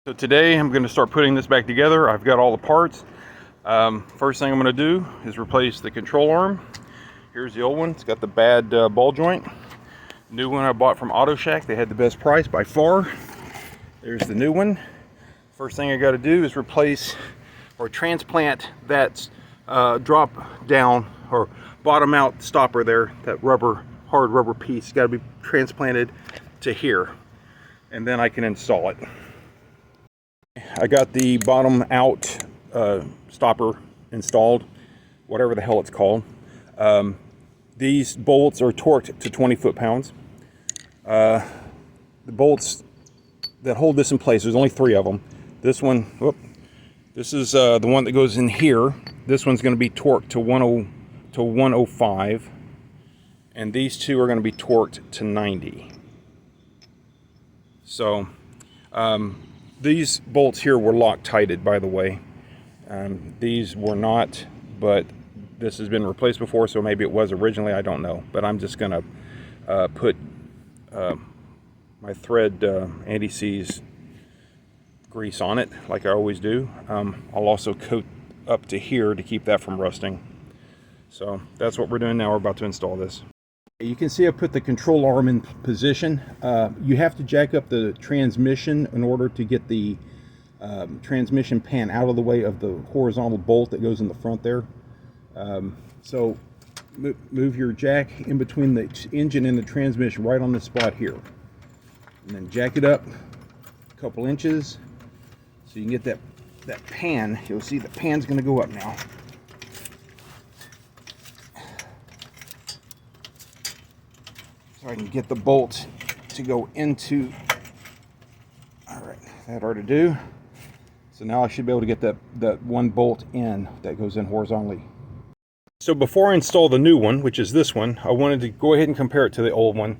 So today I'm going to start putting this back together. I've got all the parts. First thing I'm going to do is replace the control arm. Here's the old one. It's got the bad ball joint. New one I bought from Auto Shack. They had the best price by far. There's the new one. First thing I got to do is replace or transplant that drop down or bottom out stopper there. That hard rubber piece got to be transplanted to here, and then I can install it. I got the bottom out stopper installed, whatever the hell it's called. These bolts are torqued to 20 foot-pounds. The bolts that hold this in place, there's only 3 of them. This one, this is the one that goes in here. This one's going to be torqued to 105, and these 2 are going to be torqued to 90. So these bolts here were Loctited, by the way. These were not, but this has been replaced before, so maybe it was originally, I don't know. But I'm just gonna put my thread anti-seize grease on it, like I always do. I'll also coat up to here to keep that from rusting. So that's what we're doing now. We're about to install this. You can see I put the control arm in position. You have to jack up the transmission in order to get the transmission pan out of the way of the horizontal bolt that goes in the front there. So move your jack in between the engine and the transmission right on this spot here. And then jack it up a couple inches so you can get that pan. You'll see the pan's going to go up now. So I can get the bolt to go into. All right, that ought to do. So now I should be able to get that one bolt in that goes in horizontally. So before I install the new one, which is this one, I wanted to go ahead and compare it to the old one.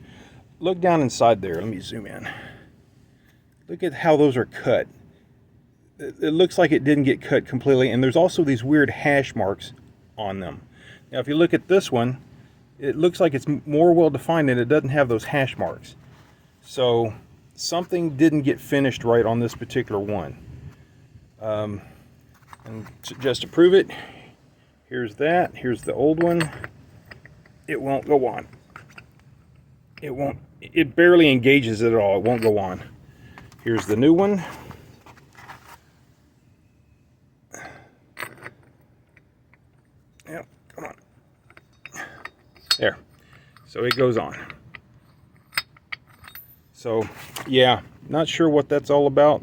Look down inside there. Let me zoom in. Look at how those are cut. It looks like it didn't get cut completely, and there's also these weird hash marks on them. Now if you look at this one, it looks like it's more well defined and it doesn't have those hash marks. So something didn't get finished right on this particular one. And just to prove it, here's that. Here's the old one. It won't go on. It barely engages it at all. It won't go on. Here's the new one. Yep, come on. There. So it goes on. So yeah, not sure what that's all about.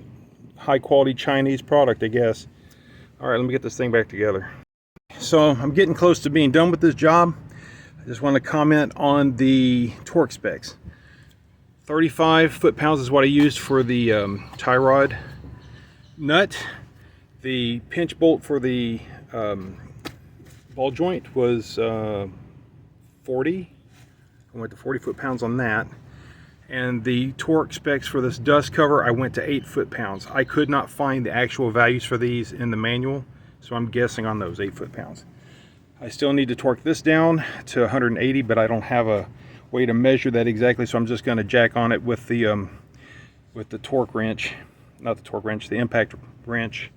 High quality Chinese product, I guess. All right, let me get this thing back together. So I'm getting close to being done with this job. I just want to comment on the torque specs. 35 foot-pounds is what I used for the tie rod nut. The pinch bolt for the ball joint was 40. I went to 40 foot-pounds on that. And the torque specs for this dust cover, I went to 8 foot-pounds. I could not find the actual values for these in the manual, so I'm guessing on those 8 foot-pounds. I still need to torque this down to 180, but I don't have a way to measure that exactly, so I'm just going to jack on it with the torque wrench, not the torque wrench, the impact wrench,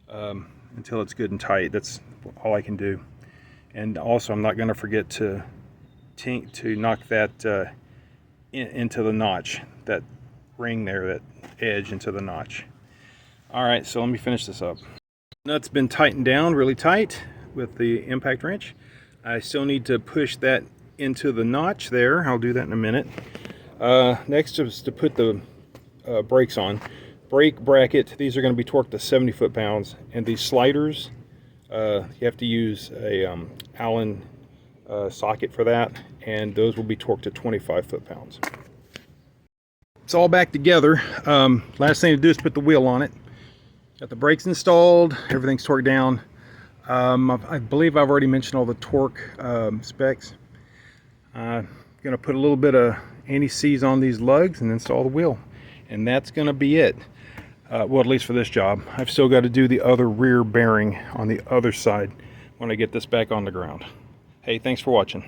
until it's good and tight. That's all I can do. And also, I'm not going to forget to knock that into the notch, that ring there, that edge into the notch. All right, so let me finish this up. Nut's been tightened down really tight with the impact wrench. I still need to push that into the notch there. I'll do that in a minute. Next is to put the brakes on. Brake bracket, these are going to be torqued to 70 foot-pounds, and these sliders, you have to use a Allen socket for that, and those will be torqued to 25 foot-pounds. It's all back together. Last thing to do is put the wheel on it. Got the brakes installed, everything's torqued down. I believe I've already mentioned all the torque specs. Gonna put a little bit of anti-seize on these lugs and install the wheel, and that's gonna be it. Well, at least for this job. I've still got to do the other rear bearing on the other side when I get this back on the ground. Hey, thanks for watching.